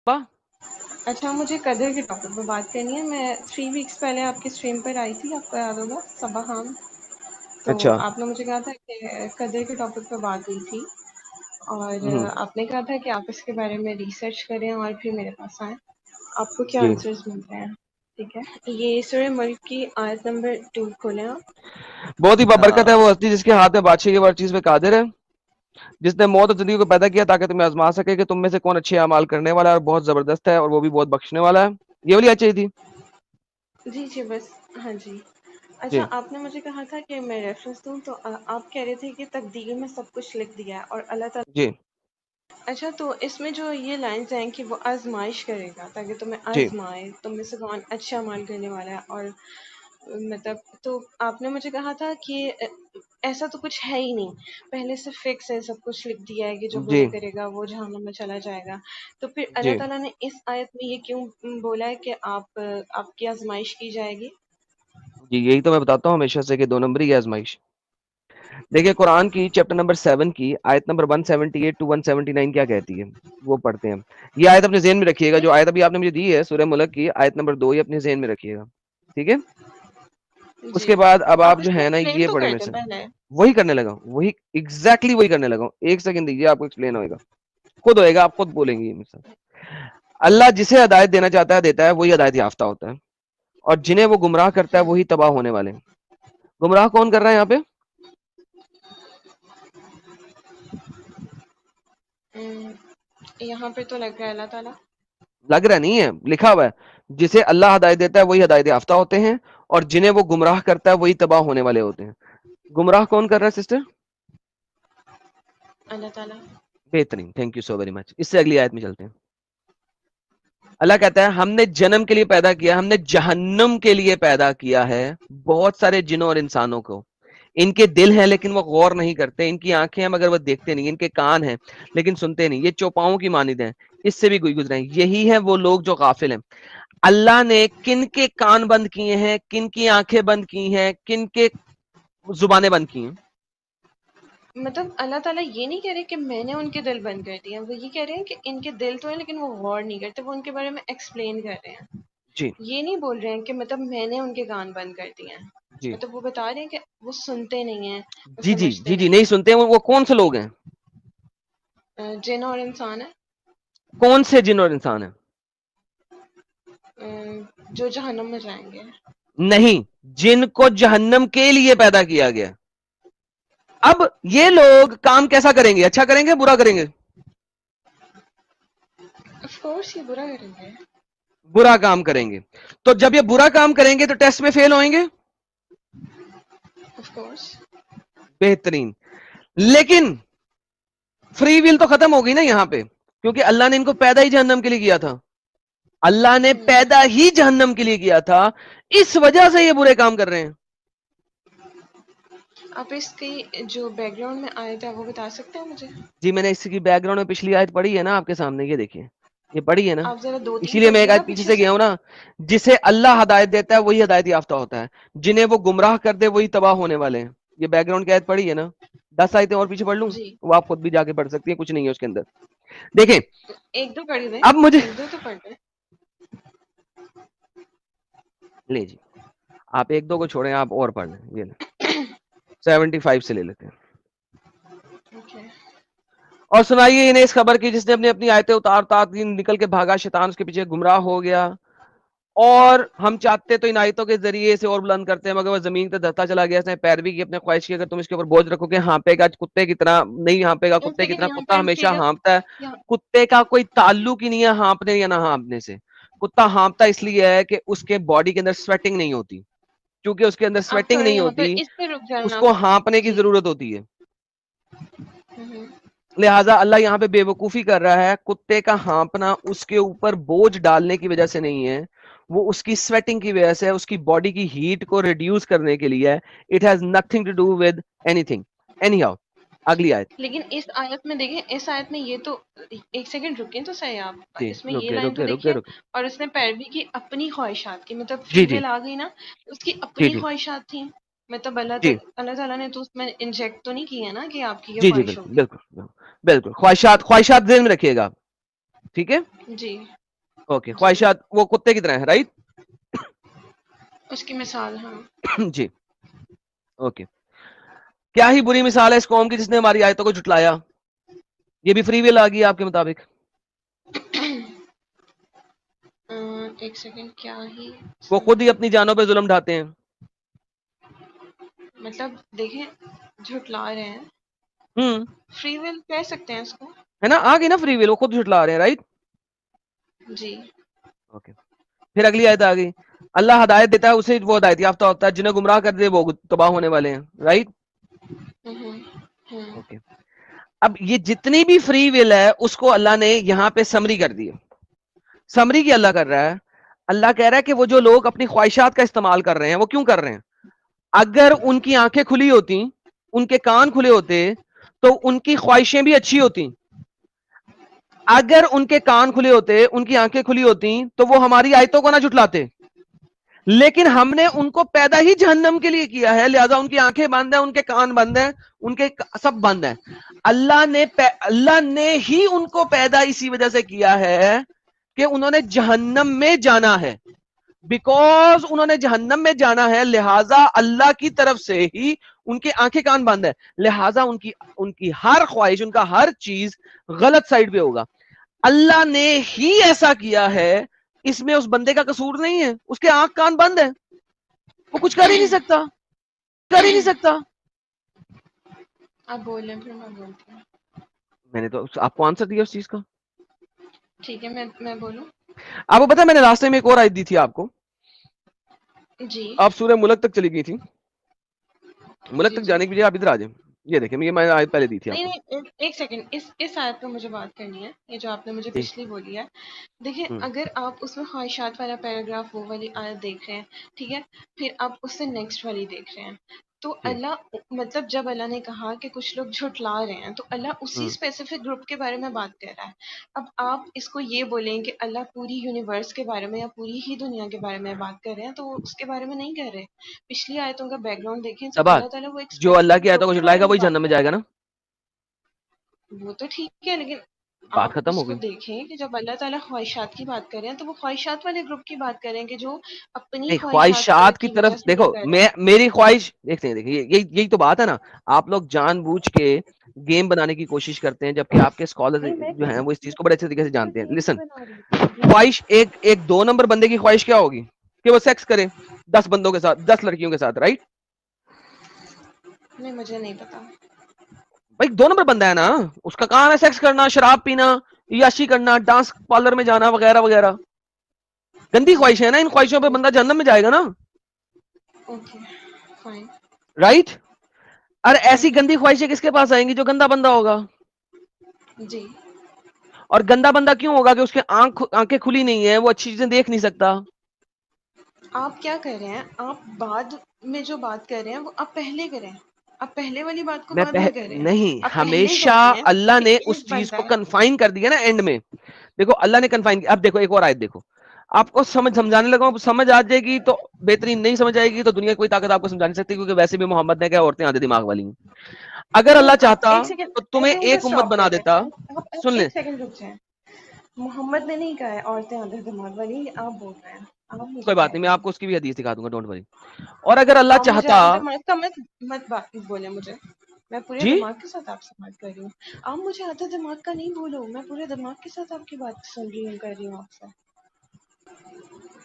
اچھا مجھے قدر کے ٹاپک پہ بات کرنی ہے. میں 3 ویکس پہلے آپ کی اسٹریم پر آئی تھی, آپ کو یاد ہوگا, صبا خان. تو اچھا آپ نے مجھے کہا تھا کہ قدر کے ٹاپک پہ بات ہوئی تھی, اور آپ نے کہا تھا کہ آپ اس کے بارے میں ریسرچ کریں اور پھر میرے پاس آئیں. آپ کو کیا جی آنسرز ملتے ہیں؟ ٹھیک ہے, یہ سورہ ملک کی آیت نمبر 2 کھولیں آپ. بہت ہی بابرکت ہے وہ ہستی جس کے ہاتھ میں بادشاہی ہر چیز پہ قادر ہے, جس نے موت اور زندگی کو پیدا کیا تاکہ تمہیں آزما سکے کہ تم میں سے کون اچھے اعمال کرنے والا ہے اور بہت زبردست ہے, اور وہ بھی بہت بخشنے والا ہے. یہ والی آیت چاہیے تھی. جی بس, ہاں جی. جی اچھا آپ نے مجھے کہا تھا کہ میں ریفرنس دوں, تو آپ کہہ رہے تھے کہ تقدیر میں سب کچھ لکھ دیا ہے اور اللہ تعالیٰ. جی اچھا تو اس میں جو یہ لائنز ہیں کہ وہ آزمائش کرے گا تاکہ تمہیں جی آزمائے, تم میں سے کون اچھا عمل کرنے والا ہے. اور مطلب تو آپ نے مجھے کہا تھا کہ ایسا تو کچھ ہے ہی نہیں, پہلے سے فکس ہے, سب کچھ لکھ دیا ہے کہ جو برے جی کرے گا وہ جہنم میں چلا جائے گا. تو پھر اللہ جی تعالیٰ نے اس آیت میں یہ کیوں بولا ہے کہ آپ کی آزمائش کی جائے گی؟ جی یہی تو میں بتاتا ہوں ہمیشہ سے کہ 2 نمبری آزمائش. دیکھیے قرآن کی چیپٹر نمبر 7 کی آیت نمبر 178 to 179 کیا کہتی ہے, وہ پڑھتے ہیں. یہ آیت اپنے ذہن میں رکھیے گا, جو آیت ابھی آپ نے مجھے دی ہے سورہ ملک کی آیت نمبر 2, یہ اپنے ذہن میں رکھیے گا, ٹھیک ہے. اس جی کے بعد اب آپ اس جو کو ہے نا ایکسپلین یہ تو پڑھیں کر میں دیں سے, پہلے. وہی کرنے لگا, وہی ایگزیکٹلی وہی کرنے لگا. 1 سیکنڈ دیجیے, آپ کو ایکسپلین ہوئے گا, خود ہوئے گا, آپ خود بولیں گے. اللہ جسے ہدایت دینا چاہتا ہے دیتا ہے, وہی ہدایت یافتہ ہوتا ہے, اور جنہیں وہ گمراہ کرتا ہے وہی تباہ ہونے والے ہیں. گمراہ کون کر رہا ہے یہاں پہ؟ یہاں پہ تو لگ رہا ہے اللہ تعالیٰ. لگ رہا نہیں ہے, لکھا ہوا ہے, جسے اللہ ہدایت دیتا ہے وہی ہدایت یافتہ ہوتے ہیں, اور جنہیں وہ گمراہ کرتا ہے وہی تباہ ہونے والے ہوتے ہیں. گمراہ کون کر رہا ہے سسٹر؟ اللہ تعالیٰ. بہترین, thank you so very much. اس سے اگلی آیت میں چلتے ہیں. اللہ کہتا ہے ہم نے جنم کے لیے پیدا کیا, ہم نے جہنم کے لیے پیدا کیا ہے بہت سارے جنوں اور انسانوں کو. ان کے دل ہیں لیکن وہ غور نہیں کرتے, ان کی آنکھیں ہیں مگر وہ دیکھتے نہیں, ان کے کان ہیں لیکن سنتے نہیں, یہ چوپاؤں کی مانند ہیں, اس سے بھی کوئی گزرے ہیں. یہی ہے وہ لوگ جو غافل ہیں. اللہ نے کن کے کان بند کیے ہیں, کن کی آنکھیں بند کی ہیں, کن کے زبانیں بند کی ہیں؟ مطلب اللہ تعالیٰ یہ نہیں کہہ رہے کہ میں نے ان کے دل بند کر دیے, وہ یہ کہہ رہے ہیں کہ ان کے دل تو ہیں لیکن وہ غور نہیں کرتے, وہ ان کے بارے میں ایکسپلین کر رہے ہیں. جی یہ نہیں بول رہے ہیں کہ مطلب میں نے ان کے کان بند کر دیے ہیں, جی مطلب وہ بتا رہے ہیں کہ وہ سنتے نہیں ہیں, وہ جی جی سمجھتے جی جی نہیں ہیں. سنتے ہیں. وہ کون سے لوگ ہیں؟ جن اور انسان ہے. کون سے جن اور انسان ہیں؟ جو جہنم میں جائیں گے. نہیں, جن کو جہنم کے لیے پیدا کیا گیا. اب یہ لوگ کام کیسا کریں گے, اچھا کریں گے برا کریں گے؟ آف کورس یہ برا کریں گے. برا کام کریں گے. تو جب یہ برا کام کریں گے تو ٹیسٹ میں فیل ہوئیں گے. Of course. بہترین. لیکن فری ویل تو ختم ہوگی نا یہاں پہ, کیونکہ اللہ نے ان کو پیدا ہی جہنم کے لیے کیا تھا. اللہ نے پیدا ہی جہنم کے لیے کیا تھا, اس وجہ سے یہ برے کام کر رہے ہیں. آپ اس کی جو بیک گراؤنڈ میں آیا تھا وہ بتا سکتے ہیں مجھے؟ جی میں نے اس کی بیک گراؤنڈ میں پچھلی آیت پڑھی ہے نا آپ کے سامنے, یہ دیکھیے یہ پڑھی ہے نا, آپ ذرا 2-3 اسی لیے میں ایک پڑھیے گا آیت پیچھے سے گیا ہوں نا. جسے اللہ ہدایت دیتا ہے وہی ہدایت یافتہ ہوتا ہے, جنہیں وہ گمراہ کر دے وہی تباہ ہونے والے ہیں. یہ بیک گراؤنڈ کی آیت پڑھی ہے نا, 10 آیتیں اور پیچھے پڑھ لوں, جی. وہ آپ خود بھی جا کے پڑھ سکتی ہیں, کچھ نہیں ہے اس کے اندر. دیکھیں 1-2 پڑھ دیں, اب مجھے 1-2 تو پڑھ دیں. لے جی, آپ 1-2 کو چھوڑیں, آپ اور پڑھ لیں. یہ لیں 75 سے لے لیتے ہیں. اوکے. اور سنائیے انہیں اس خبر کی جس نے اپنی آیتیں اتار نکل کے بھاگا, شیطان اس کے پیچھے گمراہ ہو گیا. اور ہم چاہتے تو ان آیتوں کے ذریعے سے اور بلند کرتے ہیں, مگر وہ زمین پہ دھستا چلا گیا. اس نے پیروی کی اپنے خواہش کی, اگر تم اس کے اوپر بوجھ رکھو گے ہانپے گا کتے کی طرح نہیں ہانپے گا ایک کتے کی سیکنڈ طرح. یہاں کتا پر ہمیشہ رکیے گا. ہانپتا ہے, یہاں کتے کا کوئی تعلق ہی نہیں ہے ہانپنے یا نہ ہانپنے سے. کتا ہانپتا اس لیے ہے کہ اس کے باڈی کے اندر سویٹنگ نہیں ہوتی, کیونکہ اس کے اندر آپ سویٹنگ تھوڑا نہیں یہاں پر ہوتی, اس پہ رک جائیں اس آپ. کو ہانپنے کی جی. ضرورت ہوتی ہے. ہوں. لہٰذا اللہ یہاں پہ بے وقوفی کر رہا ہے. کتے کا ہانپنا اس کے اوپر بوجھ ڈالنے کی وجہ سے نہیں ہے, وہ اس کی سویٹنگ کی وجہ سے, اس کی باڈی کی ہیٹ کو ریڈیوس کرنے کے لیے ہے. It has nothing to do with anything. Anyhow اگلی آیت. لیکن اس آیت میں دیکھیں, اس آیت میں یہ تو 1 سیکنڈ رکیں تو صحیح آپ. جی اس میں یہ رکے لائن تو رکے رکے دیکھیے, رکے اور اس نے پیروی کی اپنی خواہشات کی, مطلب جی فری جی ویل آ گئی نا, اس کی جی اپنی جی خواہشات تھیں. مطلب جی اللہ تعالیٰ نے تو اس میں انجیکٹ تو نہیں کیا نا کہ آپ کی یہ جی جی خواہش بالکل ہوگی. بالکل بالکل. خواہشات ذہن میں رکھیے گا, ٹھیک ہے جی اوکے جی خواہشات وہ کتے کی طرح ہے رائٹ اس کی مثال ہاں جی اوکے کیا ہی بری مثال ہے اس قوم کی جس نے ہماری آیتوں کو جھٹلایا یہ بھی فری ویل آ گئی آپ کے مطابق ایک سیکنڈ کیا ہی وہ خود ہی اپنی جانوں پہ ظلم ڈھاتے ہیں مطلب دیکھیں جھٹلا رہے ہیں ہوں فری ول کہہ سکتے ہیں اس کو ہے نا آ گئی نا فری ویل وہ خود جھٹلا رہے ہیں رائٹ جی اوکے پھر اگلی آیت آ گئی اللہ ہدایت دیتا ہے اسے وہ ہدایت یافتہ ہوتا ہے جنہیں گمراہ کر دے وہ تباہ ہونے والے ہیں رائٹ ہوں ہوں اوکے اب یہ جتنی بھی فری ول ہے اس کو اللہ نے یہاں پہ سمری کر دی سمری کی اللہ کر رہا ہے اللہ کہہ رہا ہے کہ وہ جو لوگ اپنی خواہشات کا استعمال کر رہے ہیں وہ کیوں کر رہے ہیں اگر ان کی آنکھیں کھلی ہوتی ان کے کان کھلے ہوتے تو ان کی خواہشیں بھی اچھی ہوتی اگر ان کے کان کھلے ہوتے ان کی آنکھیں کھلی ہوتی تو وہ ہماری آیتوں کو نہ جھٹلاتے لیکن ہم نے ان کو پیدا ہی جہنم کے لیے کیا ہے لہذا ان کی آنکھیں بند ہیں ان کے کان بند ہیں ان کے سب بند ہیں اللہ نے ہی ان کو پیدا اسی وجہ سے کیا ہے کہ انہوں نے جہنم میں جانا ہے بیکوز انہوں نے جہنم میں جانا ہے لہذا اللہ کی طرف سے ہی ان کے آنکھیں کان بند ہے لہذا ان کی ہر خواہش ان کا ہر چیز غلط سائڈ پہ ہوگا اللہ نے ہی ایسا کیا ہے اس میں اس بندے کا قصور نہیں ہے اس کے آنکھ کان بند ہے وہ کچھ کر ہی نہیں سکتا کر ہی نہیں سکتا آپ بول رہے ہیں پھر میں بولتی ہوں میں نے تو آپ کو آنسر دیا اس چیز کا ٹھیک ہے میں بولوں آپ کو پتا میں نے راستے میں ایک اور آیت دی تھی آپ کو جی آپ سورہ ملک تک چلی گئی تھی ملک جی تک جی جانے کے لیے آپ ادھر آ جائیں یہ دیکھیں میں آیت پہلے دی تھی آپ نہیں کو نہیں ایک سیکنڈ اس آیت پہ مجھے بات کرنی ہے یہ جو آپ نے مجھے جی پچھلی بولی ہے دیکھیں ہوں اگر آپ اس میں خواہشات والا پیراگراف وہ والی آیت دیکھ رہے ہیں ٹھیک ہے پھر آپ اس سے نیکسٹ والی دیکھ رہے ہیں تو ہوں اللہ مطلب جب اللہ نے کہا کہ کچھ لوگ جھٹلا رہے ہیں تو اللہ اسی ہوں اسپیسیفک گروپ کے بارے میں بات کر رہا ہے اب آپ اس کو یہ بولیں کہ اللہ پوری یونیورس کے بارے میں یا پوری ہی دنیا کے بارے میں بات کر رہے ہیں تو وہ اس کے بارے میں نہیں کر رہے پچھلی آیتوں کا بیک گراؤنڈ دیکھیں تو سبات اللہ تعالیٰ وہ ایک جو اللہ اسپیسیفک کی آیتوں گروپ کو کے جھٹلائے بارے گا میں وہی بات جہنم میں کر جائے رہا گا نا ہے وہ تو ٹھیک ہے لیکن بات آپ ختم اس ہو کو گئی دیکھیں کہ جب اللہ تعالیٰ خواہشات کی بات کر رہے ہیں تو وہ خواہشات والے گروپ کی بات کریں کہ جو اپنی نہیں خواہشات خواہشات کی طرف وجہ سے دیکھو یہ کر رہے ہیں میری خواہش دیکھتے ہیں دیکھیے یہی تو بات ہے نا آپ لوگ جان بوجھ کے گیم بنانے کی کوشش کرتے ہیں جبکہ آپ کے اسکالر نہیں میں جو ہیں وہ اس چیز کو بڑے اچھے طریقے سے میں جانتے ہیں گیم لسن نہیں بنا رہی جی خواہش ایک دو نمبر بندے کی خواہش کیا ہوگی کہ وہ سیکس کرے 10 بندوں کے ساتھ 10 لڑکیوں کے ساتھ رائٹ نہیں مجھے نہیں پتا بھائی 2 نمبر بندہ ہے نا اس کا کام ہے سیکس کرنا شراب پینا عیاشی کرنا ڈانس پارلر میں جانا وغیرہ وغیرہ گندی جی خواہش ہے نا ان خواہشوں پہ بندہ جہنم میں جائے گا نا اوکے فائن رائٹ اور ایسی گندی خواہشیں کس کے پاس آئیں گی جو گندا بندہ ہوگا جی اور گندا بندہ کیوں ہوگا کہ اس کے آنکھیں کھلی نہیں ہے وہ اچھی چیزیں دیکھ نہیں سکتا آپ کیا کر رہے ہیں آپ بعد میں جو بات کر رہے ہیں وہ آپ پہلے کریں آپ پہلے والی بات کو بعد میں کر رہے ہیں نہیں آپ پہلے ہمیشہ کہہ رہے ہیں اللہ کہ نے اس ایک چیز بندہ کو کنفائن کر دیا نا اینڈ میں دیکھو اللہ نے کنفائن کیا اب دیکھو ایک اور آیت دیکھو آپ کو سمجھانے لگا سمجھ آ جائے گی تو بہترین نہیں سمجھ آئے گی تو دنیا کی کوئی طاقت آپ کو سمجھا نہیں سکتی کیونکہ ویسے بھی محمد نے کیا عورتیں آدھے دماغ والی ہیں اگر نہیں اللہ آپ چاہتا ایک سیکنڈ تو آئی تمہیں تھنک ادھر ایک امت اسٹاپ بنا کرتے دیتا ہیں آپ سن لیں ایک سیکنڈ رک جائیں محمد نے نہیں کہا ہے عورتیں آدھے دماغ والی یہ آپ بول رہے ہیں آپ مجھے کوئی بات کہہ نہیں رہے میں ہیں آپ کو اس کی بھی حدیث دکھا دوں گا ڈونٹ وری اور اگر اللہ آپ مجھے چاہتا آدھے دماغ کا مت بات بولے مجھے میں پورے جی دماغ کے ساتھ آپ سے بات کر رہی ہوں آپ مجھے آدھے دماغ کا نہیں بولو میں پورے دماغ کے ساتھ آپ کی بات سن رہی ہوں کر رہی ہوں آپ سے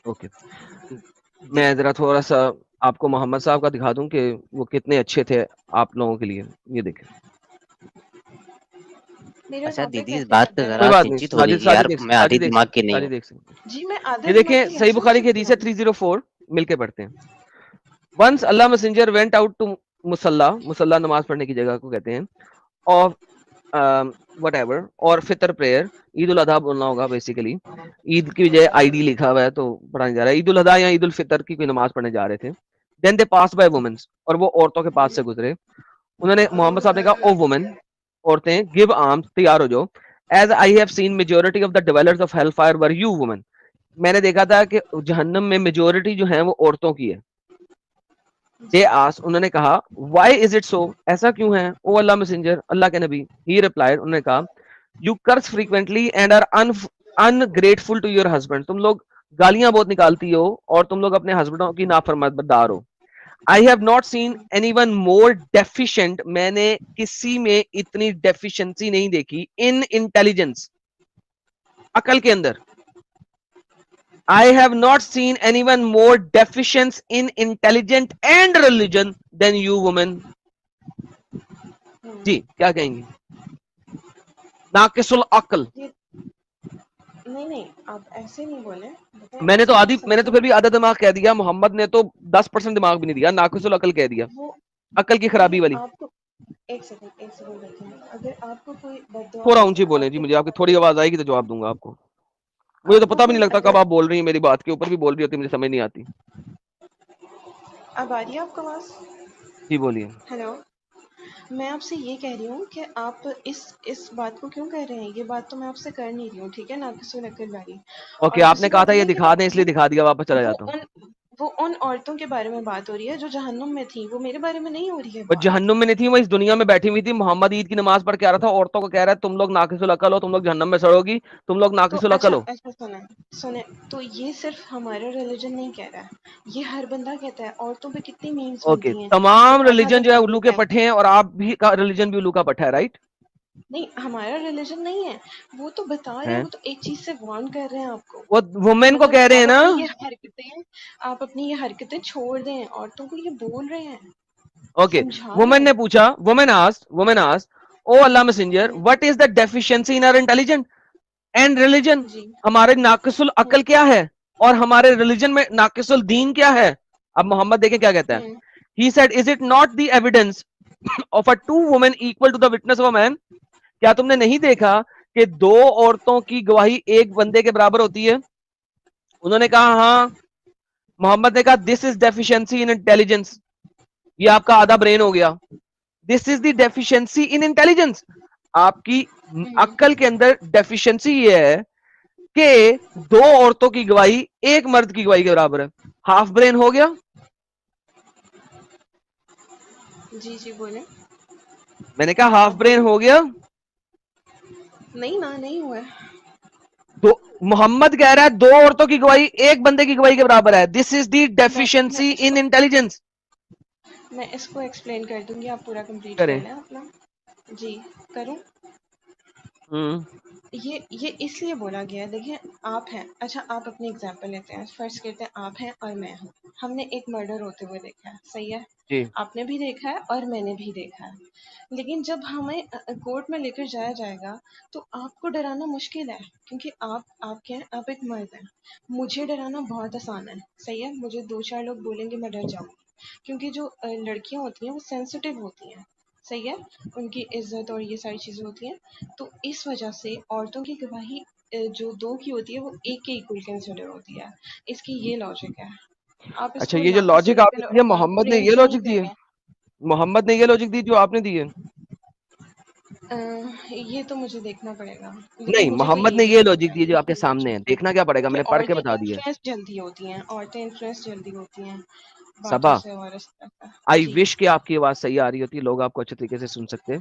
اوکے میں ذرا تھوڑا سا آپ کو محمد صاحب کا دکھا دوں کہ وہ کتنے اچھے تھے آپ لوگوں کے لیے یہ دیکھیں میرا اچھا ٹاپک دیدی اس ویسے بات پہ آدھا کوئی ذرا بات نہیں چنچت ہو رہی تھی یار میں آدھی دماغ کی نہیں ساجد ہوں دیکھ سکتے جی میں یہ آدھے دماغ دیکھیں کی صحیح کیسے ہو بخاری کی سکتی حدیث ہے ہوں 304 مل کے پڑھتے ہیں once Allah messenger went out to مسلح نماز پڑھنے کی جگہ کو کہتے ہیں اور وٹ ایور اور فطر پریئر عید الاضحیٰ بولنا ہوگا بیسیکلی عید کی بجائے آئی ڈی لکھا ہوا ہے تو پڑھا نہیں جا رہا ہے عید الاضحیٰ یا عید الفطر کی کوئی نماز پڑھنے جا رہے تھے دین دے پاس بائی وومنس اور وہ عورتوں کے پاس سے گزرے انہوں نے محمد صاحب نے کہا او وومن عورتیں گیو آرمز تیار ہو جاؤ as I have seen majority of the dwellers of hell fire were you women میں نے دیکھا تھا کہ جہنم میں میجورٹی جو ہیں وہ عورتوں کی ہے دے آس انہوں نے کہا وائی از اٹ سو ایسا کیوں ہے او اللہ میسنجر اللہ کے نبی ہی ریپلائڈ انہوں نے کہا you curse frequently and are ungrateful to your husband. تم لوگ گالیاں بہت نکالتی ہو اور تم لوگ اپنے ہسبینڈوں کی نافرمانبردار ہو. I have not seen anyone more deficient. میں نے کسی میں اتنی ڈیفیشنسی نہیں دیکھی in intelligence, عقل کے اندر. I have not seen anyone more deficient in intelligence and religion than you women. جی کیا کہیں گی؟ ناقص العقل. نہیں نہیں آپ ایسے نہیں بولے. میں نے تو پھر بھی آدھا دماغ کہہ دیا. محمد نے تو 10% دماغ بھی نہیں دیا, ناقص العقل کہہ دیا, عقل کی خرابی والی. آپ کو ایک سیکنڈ بیٹھیں. اگر آپ کو کوئی بد دعا تھوڑا ہو اونچی جائے بولیں جی, مجھے آپ کی تھوڑی آواز آئے گی تو جواب دوں گا آپ کو. مجھے تو آپ کو پتہ بھی کوئی نہیں لگتا کب اگر آپ بول رہی ہیں, میری بات کے اوپر بھی بول رہی ہوتی, مجھے سمجھ نہیں آتی. اب آ رہی ہے آپ کو آواز؟ جی بولیے. ہیلو, میں آپ سے یہ کہہ رہی ہوں کہ آپ اس بات کو کیوں کہہ رہے ہیں. یہ بات تو میں آپ سے کر نہیں رہی ہوں, ٹھیک ہے, ناقص العقل والی. اوکے, اور آپ نے دوسری کہا بات تھا یہ یہ ہے کہ دکھا دیں, اس لیے دکھا دیا, واپس چلا وہ جاتا ہوں. وہ ان عورتوں کے بارے میں بات ہو رہی ہے جو جہنم میں تھیں, وہ میرے بارے میں نہیں ہو رہی ہے وہ بات. جہنم میں نہیں تھی, وہ اس دنیا میں بیٹھی ہوئی تھی. محمد عید کی نماز پڑھ کے آ رہا تھا, عورتوں کو کہہ رہا ہے تم لوگ ناقص العقل ہو, تم لوگ جہنم میں سڑو گی, تم لوگ تو ناقص العقل اچھا ہو. سنیں, تو یہ صرف ہمارا ریلیجن نہیں کہہ رہا ہے, یہ ہر بندہ کہتا ہے. عورتوں پہ کتنی میمز اوکے, بنتی ہیں کہ تمام آدھا ریلیجن جو ہے دماغ الو کے ہوتا ہے. پٹھے ہیں, اور آپ بھی کا ریلیجن بھی الو کا پٹھا ہے, رائٹ؟ نہیں, ہمارا ریلیجن نہیں ہے, وہ تو بتا رہے ہیں, وہ تو ایک چیز سے وارن کر رہے ہیں آپ کو. وہ وومین کو مطلب کہہ رہے ہیں نا. آپ اپنی یہ حرکتیں چھوڑ دیں, عورتوں کو یہ بول رہے ہیں, اوکے, سمجھا رہے وومن ہیں. نے پوچھا, women asked, O Allah messenger, what is the deficiency in our intelligence and religion. جی ہمارے ناقص العقل کیا ہے اور ہمارے ریلیجن میں ناقص الدین کیا ہے. اب محمد دیکھیں کیا کہتا ہے. He said, is it not the evidence of a two women equal to the witness of a man. کیا تم نے نہیں دیکھا کہ دو عورتوں کی گواہی ایک بندے کے برابر ہوتی ہے. انہوں نے کہا ہاں. محمد نے کہا دس از ڈیفیشنسی ان انٹیلیجنس, یہ آپ کا آدھا برین ہو گیا. دس از دی ڈیفیشنسی ان انٹیلیجنس, آپ کی عقل کے اندر ڈیفیشنسی یہ ہے کہ دو عورتوں کی گواہی ایک مرد کی گواہی کے برابر ہے. ہاف برین ہو گیا. جی جی بولیں. میں نے کہا ہاف آپ برین بولیں. ہو گیا. نہیں نا, نہیں ہوا ہے. دو, محمد کہہ رہا ہے دو عورتوں کی گواہی ایک بندے کی گواہی کے برابر ہے. دس از دی میں ڈیفیشنسی ان انٹیلیجنس. میں اس کو ایکسپلین کر دوں گی, آپ پورا کمپلیٹ کریں. کر لیں اپنا. جی کروں. ہوں یہ اس لیے بولا گیا ہے, دیکھیں آپ ہیں, اچھا آپ اپنی اگزامپل لیتے ہیں, فرض کرتے ہیں آپ ہیں اور میں ہوں, ہم نے ایک مرڈر ہوتے ہوئے دیکھا ہے, صحیح ہے, جی آپ نے بھی دیکھا ہے اور میں نے بھی دیکھا ہے. لیکن جب ہمیں کورٹ میں لے کر جایا جائے گا تو آپ کو ڈرانا مشکل ہے, کیونکہ آپ کیا ہیں, آپ ایک مرد ہیں. مجھے ڈرانا بہت آسان ہے, صحیح ہے, مجھے دو چار لوگ بولیں گے میں ڈر جاؤں گی, کیونکہ جو لڑکیاں ہوتی ہیں وہ سینسیٹیو ہوتی ہیں, صحیح ہے, ان کی عزت اور یہ ساری چیزیں ہوتی ہیں. تو اس وجہ سے عورتوں کی گواہی جو دو کی ہوتی ہے وہ ایک کے ایکول کنسیڈر ہوتی ہے. اس کی یہ لاجک ہے. آپ اس اچھا, کو یہ جو ناقص لاجک آپ نے العقل دی ہے, محمد نے یہ برین سے نہیں لاجک دی کہہ ہے. رہے محمد نے یہ لاجک دی جو آپ نے دی ہے. یہ تو مجھے دیکھنا پڑے گا, لیکن نہیں, مجھے تو محمد یہی نے یہ لگتا لاجک ہے دی ہے جو آپ کے یہی سامنے ہے. لاجک دیکھنا کیا پڑے گا, میں کہ نے پڑھ کے عورتیں بتا دیا ہے. انفلوئنس جلدی ہوتی ہیں, عورتیں انفلوئنس جلدی ہوتی ہیں باتوں صبا, سے اور اس طرح کا. آئی جی وش کہ آپ کی آواز صحیح آ رہی ہوتی, لوگ آپ کو اچھے طریقے سے سن سکتے.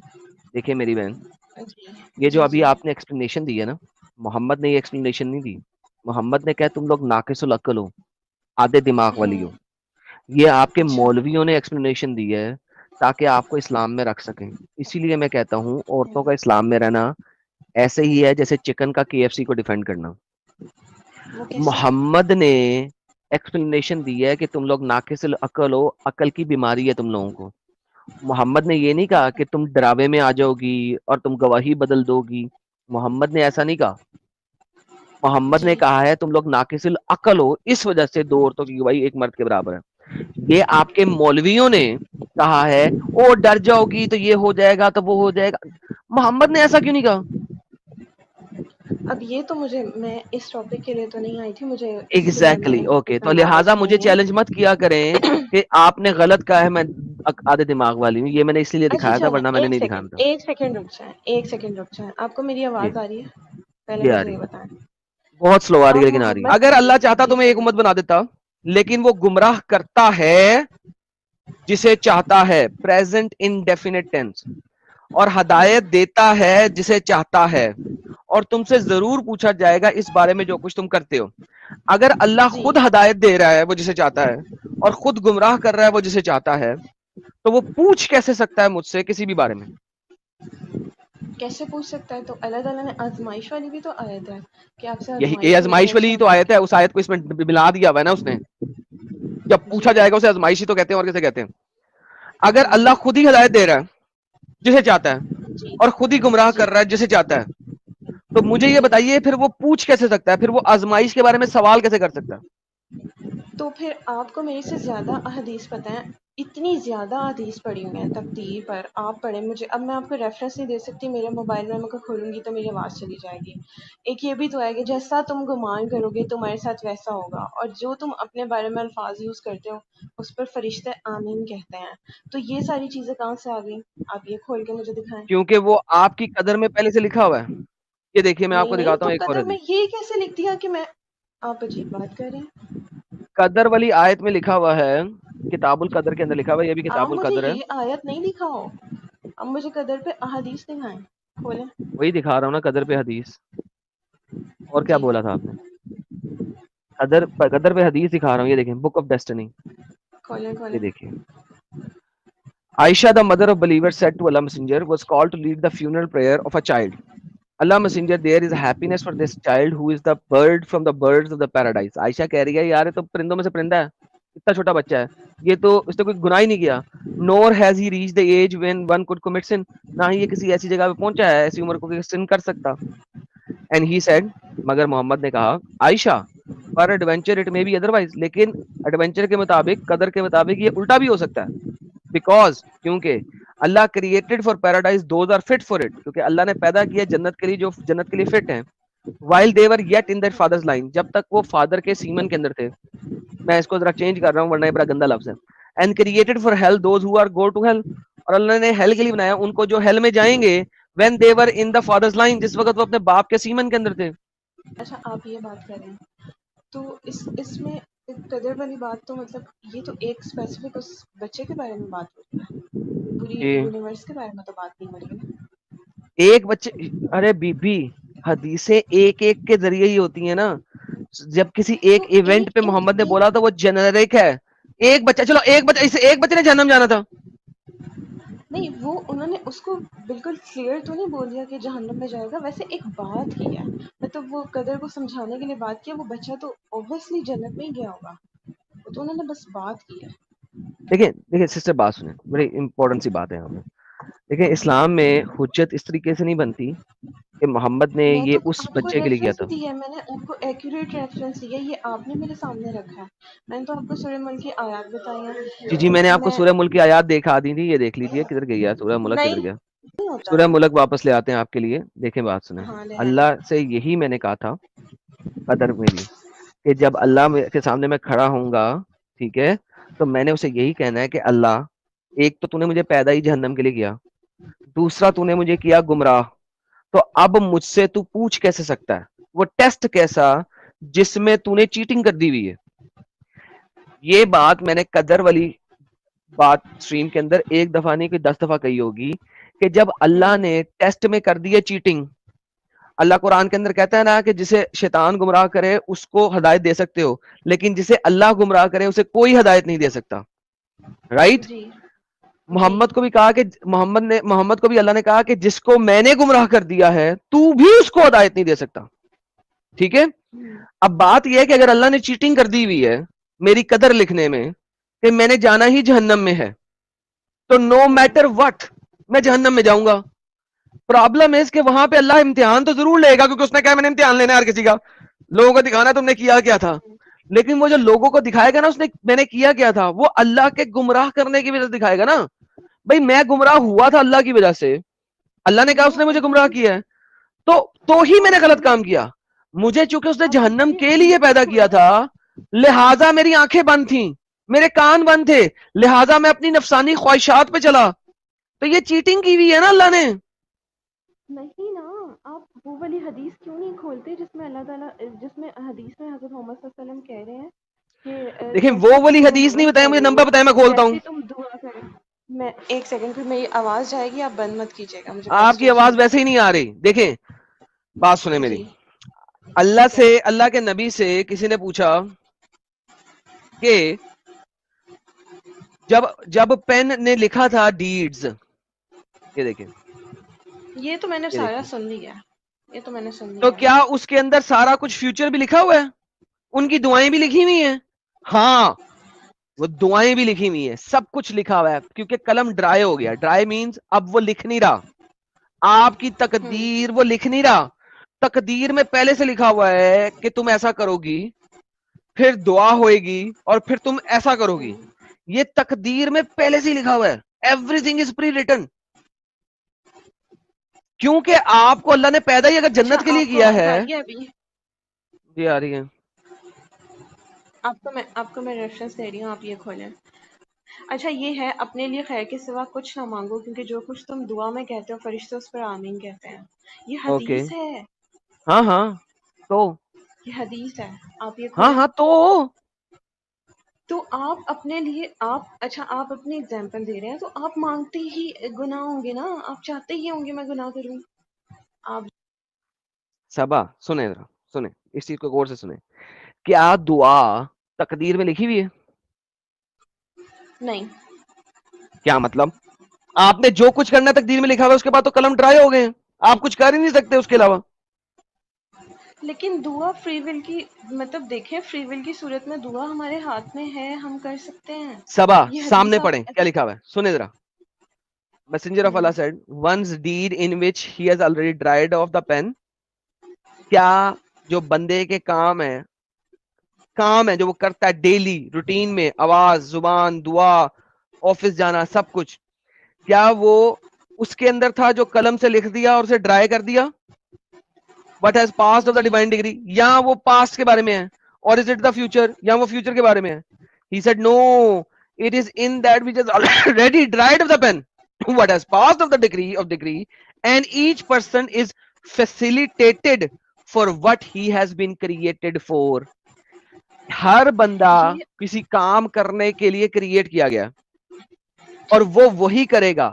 دیکھیں میری بہن, جی یہ جو جی ابھی جی آپ نے ایکسپلینیشن دی ہے نا, محمد نے یہ ایکسپلینیشن نہیں دی. محمد نے کہا تم لوگ ناقص العقل ہو, آدھے دماغ والی ہو. یہ آپ کے اچھا. مولویوں نے ایکسپلینیشن دی ہے تاکہ آپ کو اسلام میں رکھ سکیں. اسی لیے میں کہتا ہوں عورتوں کا اسلام میں رہنا ایسے ہی ہے جیسے چکن کا KFC کو ڈیفینڈ کرنا. وہ کیسے؟ محمد نے ایکسپلینیشن دی ہے کہ تم لوگ ناقص العقل ہو, عقل کی بیماری ہے تم لوگوں کو. محمد نے یہ نہیں کہا کہ تم ڈراوے میں آ جاؤ گی اور تم گواہی بدل دو گی. محمد نے ایسا نہیں کہا. محمد نے جی کہا ہے تم لوگ ناقص العقل ہو, اس وجہ سے دو عورتوں کی گواہی ایک مرد کے برابر ہے. یہ آپ کے مولویوں نے کہا ہے, او ڈر جاؤ گی تو یہ ہو جائے گا تو وہ ہو جائے گا. محمد نے ایسا کیوں نہیں کہا؟ اب یہ تو میں اس ٹاپک کے لیے تو نہیں آئی تھی, مجھے اس لیے ایگزیکٹلی, میں اوکے, تو ناراض لہٰذا مجھے نہیں ہوں. چیلنج مت کیا کریں کہ آپ نے غلط کہا ہے, میں آدھے دماغ والی ہوں. یہ میں نے اس لیے اچھا دکھایا تھا, چلیں, ورنہ میں نے نہیں دکھانا تھا. ایک سیکنڈ رک جائیں. آپ کو میری جی, آواز آ رہی ہے؟ پہلے یہ آ مجھے رہی یہ ہے, بتائیں. بہت سلو آ رہی ہے آپ لیکن آ رہی ہے. محمد اگر اللہ چاہتا جی تو میں ایک چلیں. امت بنا دیتا, لیکن وہ گمراہ کرتا ہے جسے چاہتا ہے. Present indefinite tense. اور ہدایت دیتا ہے جسے چاہتا ہے, اور تم سے ضرور پوچھا جائے گا اس بارے میں جو کچھ تم کرتے ہو. اگر اللہ جی خود ہدایت دے رہا ہے وہ جسے چاہتا ہے, اور خود گمراہ کر رہا ہے وہ جسے چاہتا ہے, تو وہ پوچھ کیسے سکتا ہے مجھ سے کسی بھی بارے میں؟ کیسے پوچھ سکتا ہے؟ تو اللہ تعالیٰ نے آزمائش والی بھی تو آیت ہے کہ آپ سے یہی یہ آزمائش لے رہے ہیں آزمائش اس والی میں تو آپ آیت ہے, اس آیت کو اس میں ملا دیا ہوا ہے نا اس نے. جب پوچھا جی جائے گا اسے آزمائشی تو کہتے ہیں, اور کیسے کہتے ہیں؟ اگر جی اللہ خود ہی ہدایت دے رہا ہے جسے چاہتا ہے, جی اور خود ہی گمراہ جی کر رہا ہے جسے چاہتا ہے, تو مجھے یہ جی بتائیے پھر وہ پوچھ کیسے سکتا ہے, پھر وہ آزمائش کے بارے میں سوال کیسے کر سکتا ہے؟ تو پھر آپ کو میرے سے زیادہ احادیث پتہ ہیں. اتنی زیادہ حدیث پڑھی ہوئی ہیں تقدیر پر, آپ پڑھیں. مجھے اب میں آپ کو ریفرنس نہیں دے سکتی, میرے موبائل میں کو کھولوں گی تو میری آواز چلی جائے گی. ایک یہ بھی تو ہے کہ جیسا تم گمان کرو گے تمہارے ساتھ ویسا ہوگا, اور جو تم اپنے بارے میں الفاظ یوز کرتے ہو اس پر فرشتے آمین کہتے ہیں. تو یہ ساری چیزیں کہاں سے آ گئی؟ آپ یہ کھول کے مجھے دکھائیں. کیونکہ وہ آپ کی قدر میں پہلے سے لکھا ہوا ہے. یہ دیکھیے میں آپ نہیں کو نہیں, دکھاتا تو ہوں ایک اور قدر میں حدیث. یہ کیسے لکھ دیا کہ میں, آپ عجیب بات کر رہے ہیں. قدر والی آیت میں لکھا ہوا ہے, کتاب القدر کے اندر لکھا ہوا ہے, یہ بھی آپ کتاب مجھے القدر ہے. یہ آیت نہیں دکھاؤ, اب مجھے قدر پہ احادیث دکھائیں, کھولیں. وہی دکھا رہا ہوں نا, قدر پہ حدیث. اور کیا جی بولا تھا آپ نے؟ قدر پہ حدیث دکھا رہا ہوں, یہ دیکھیں, بک آف ڈیسٹنی. کھولیں یہ کھولیں. دیکھیں, Aisha, the mother of believers, said to Allah Messenger, was called to lead the funeral prayer of a child. Allah Messenger, there is happiness for this child who is the bird from the birds of the paradise. عائشہ کہہ رہی ہے یار یہ تو پرندوں میں سے پرندہ ہے, اتنا چھوٹا بچہ ہے, یہ تو اس نے کوئی گناہ ہی نہیں کیا. Nor has he reached the age when one could commit sin. نہ ہی یہ کسی ایسی جگہ پہ پہنچا ہے ایسی عمر کو کہ سن کر سکتا. And he said, مگر محمد نے کہا, عائشہ, for adventure it may be otherwise, لیکن ایڈونچر کے مطابق, قدر کے مطابق یہ الٹا بھی ہو سکتا ہے. بیکاز, کیونکہ اللہ created for paradise those are fit for it, کیونکہ اللہ نے پیدا کیا جنت کے لیے جو جنت کے لیے فٹ ہیں. While they were yet in their fathers line, جب تک وہ فادر کے سیمن کے اندر تھے. میں اس کو ذرا چینج کر رہا ہوں ورنہ یہ بڑا گندا لفظ ہے. And created for hell those who are go to hell, اور اللہ نے ہیل کے لیے بنایا ان کو جو ہیل میں جائیں گے. When they were in the fathers line, جس وقت وہ اپنے باپ کے سیمن کے اندر تھے. اچھا آپ یہ بات کر رہے ہیں, تو اس میں قدر والی بات تو مطلب یہ تو ایک اسپیسیفک اس بچے کے بارے میں بات ہوتی ہے, پوری کہ یونیورس کے بارے میں تو بات نہیں ہو رہی نا. ایک بچے, ارے بی بی, حدیثیں ایک ایک کے ذریعے ہی ہوتی ہیں نا. جب کسی ایک تو ایونٹ پہ محمد نے بولا تو وہ جنریک ہے. ایک بچہ, چلو ایک بچہ, اسے ایک بچے نے جہنم جانا تھا. نہیں, وہ انہوں نے اس کو بالکل کلیئر تو نہیں بول دیا کہ جہنم میں جائے گا, ویسے ایک بات کی ہے, مطلب وہ قدر کو سمجھانے کے لیے بات کیا. وہ بچہ تو اوبویسلی جنت میں ہی گیا ہوگا, وہ تو انہوں نے بس بات کی ہے. دیکھیں سسٹر, بات سنیں, بڑی امپورٹنٹ سی بات ہے یہاں پہ. دیکھیں اسلام میں حجت اس طریقے سے نہیں بنتی کہ محمد نے میں یہ تو اس آپ کو بچے کے لیے کیا ریفرنس تھا. دی ہے, میں نے آپ کو ایکوریٹ ریفرنس دیا, یہ آپ نے میرے سامنے رکھا ہے. میں نے تو آپ کو سورہ ملک کی آیات بتائی جی ہیں. جی, میں نے آپ کو سورہ ملک کی آیات دکھا دی تھی, یہ دیکھ لیجیے کدھر گئی ہے سورہ ملک, کدھر نہیں گیا. ہوتا سورہ ملک واپس لے آتے ہیں آپ کے لیے. دیکھیں بات سنیں, ہاں لے آئیں. اللہ سے یہی میں نے کہا تھا قدر میں بھی, کہ جب اللہ کے سامنے میں کھڑا ہوں گا, ٹھیک ہے, تو میں نے اسے یہی کہنا ہے کہ اللہ, ایک تو نے مجھے پیدا ہی جہنم کے لیے کیا, دوسرا نے مجھے کیا گمراہ, تو اب مجھ سے تو پوچھ کیسے سکتا ہے, وہ ٹیسٹ کیسا جس میں تو نے چیٹنگ کر دی ہوئی ہے. یہ بات میں نے قدر والی بات سٹریم کے اندر ایک دفعہ نہیں کہ 10 دفعہ کہی ہوگی, کہ جب اللہ نے ٹیسٹ میں کر دی ہے چیٹنگ. اللہ قرآن کے اندر کہتا ہے نا کہ جسے شیطان گمراہ کرے اس کو ہدایت دے سکتے ہو, لیکن جسے اللہ گمراہ کرے اسے کوئی ہدایت نہیں دے سکتا. رائٹ. جی جی محمد کو بھی کہا کہ محمد کو بھی اللہ نے کہا کہ جس کو میں نے گمراہ کر دیا ہے تو بھی اس کو ہدایت نہیں دے سکتا. ٹھیک ہے. اب بات یہ ہے کہ اگر اللہ نے چیٹنگ کر دی ہوئی ہے میری قدر لکھنے میں کہ میں نے جانا ہی جہنم میں ہے, تو نو میٹر وٹ میں جہنم میں جاؤں گا. پرابلم ہے کہ وہاں پہ اللہ امتحان تو ضرور لے گا, کیونکہ اس نے کہا میں نے امتحان لینا ہے ہر کسی کا, لوگوں کو دکھانا تم نے کیا تھا. لیکن وہ جو لوگوں کو دکھائے گا نا اس نے میں نے کیا تھا, وہ اللہ کے گمراہ کرنے کی وجہ سے دکھائے گا نا. بھائی میں گمراہ ہوا تھا اللہ کی وجہ سے, اللہ نے کہا نو اس نے مجھے ایگری. گمراہ کیا ہے, تو ہی نو میں نے غلط ایگری. کام کیا. مجھے چونکہ اس نے آپ جہنم مجھے کے لیے پیدا کیا تھا, لہٰذا میری آنکھیں بند تھیں, میرے کان بند تھے, لہٰذا میں اپنی نفسانی خواہشات پہ چلا. تو یہ چیٹنگ کی ہوئی ہے نا اللہ نے. نہیں نا, آپ وہ والی حدیث کیوں نہیں کھولتے جس میں اللہ تعالیٰ, جس میں حدیث میں حضرت محمد صلی اللہ علیہ وسلم کہہ رہے ہیں کہ دیکھیں وہ جیسا والی تم حدیث نہیں عمل بتایا, مجھے کرو نمبر بتایا, میں کھولتا ہوں. ویسے تم دعا کرو. ایک سیکنڈ پھر میری آواز جائے گی, آپ بند مت کیجیے گا, مجھے آپ کی آواز ویسے ہی نہیں آ رہی. دیکھیں بات سنیں میری, جی اللہ ٹھیک ہے. سے, اللہ کے نبی سے کسی نے پوچھا کہ جب پین نے لکھا تھا ڈیڈز, یہ دیکھیں, یہ تو میں نے یہ سارا دیکھیں, سن لیا, یہ تو میں نے سن تو لیا. کیا اس کے اندر سارا کچھ فیوچر بھی لکھا ہوا ہے؟ ان کی دعائیں بھی لکھی ہوئی ہیں. ہاں وہ دعائیں بھی لکھی ہوئی ہیں, سب کچھ لکھا ہوا ہے, کیونکہ قلم ڈرائی ہو گیا. ڈرائی مینز اب وہ لکھ نہیں رہا, آپ کی تقدیر وہ لکھ نہیں رہا. تقدیر میں پہلے سے لکھا ہوا ہے کہ تم ایسا کرو گی, پھر دعا ہوئے گی, اور پھر تم ایسا کرو گی. یہ تقدیر میں پہلے سے ہی لکھا ہوا ہے. Everything is prewritten. کیونکہ آپ کو اللہ نے پیدا ہی اگر اچھا جنت کے لیے آپ کو کیا آواز ہے. آ رہی ہے ابھی؟ جی آ رہی ہے. آپ کو میں ریفرنس دے رہی ہوں, آپ یہ کھولیں. اچھا یہ ہے, اپنے لیے خیر کے سوا کچھ نہ مانگو, کیونکہ جو کچھ تم دعا میں کہتے ہو فرشتے اس پر آمین کہتے ہیں. یہ اوکے, حدیث ہے, ہاں ہاں تو, یہ حدیث ہے, آپ یہ ہاں کھولیں. ہاں تو آپ اپنے لیے اچھا آپ اپنی اگزامپل دے رہے ہیں, تو آپ مانگتے ہی گناہ ہوں گے نا, آپ چاہتے ہی ہوں گے میں گناہ کروں. آپ صبا سنیں ذرا, سنیں اس چیز کو غور سے سنیں. کیا دعا تقدیر میں لکھی ہوئی ہے؟ نہیں, کیا مطلب؟ آپ نے جو کچھ کرنا تقدیر میں لکھا ہوا ہے, اس کے بعد تو قلم ڈرائی ہو گئے ہیں, آپ کچھ کر ہی نہیں سکتے اس کے علاوہ. لیکن دعا فری ول کی, مطلب دیکھیں فری ول کی صورت میں دعا ہمارے ہاتھ میں ہے, ہم کر سکتے ہیں. صبا یہ حدیث سامنے آپ پڑھیں کیا لکھا ہوا ہے, سنیں ذرا. Messenger of Allah said, one's deed in which he has already dried off the pen. کیا جو بندے کے کام ہے جو وہ کرتا ہے ڈیلی روٹین میں, آواز, زبان, دعا, آفس جانا, سب کچھ, کیا وہ اس کے اندر تھا جو قلم سے لکھ دیا اور اسے ڈرائی کر دیا؟ What has passed of the G divine degree, یا وہ پاسٹ کے بارے میں ہے, or is it the future, یا وہ فیوچر کے بارے میں ہے. He said no, it is in that which is already dried of the pen. What has passed of the degree, and each person is facilitated for what he has been created for. ہر بندہ یہ کسی کام کرنے کے لیے create کیا گیا, اور وہ وہی کرے گا,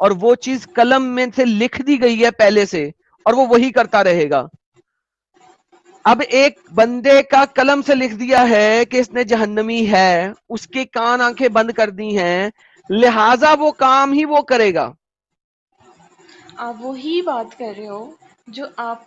اور وہ چیز قلم میں سے لکھ دی گئی ہے پہلے سے, اور وہ وہی کرتا رہے گا. اب ایک بندے کا قلم سے لکھ دیا ہے کہ اس نے جہنمی ہے, اس کے کان آنکھیں بند کر دی ہیں, لہذا وہ کام ہی وہ کرے گا. آپ وہی بات کر رہے ہو جو آپ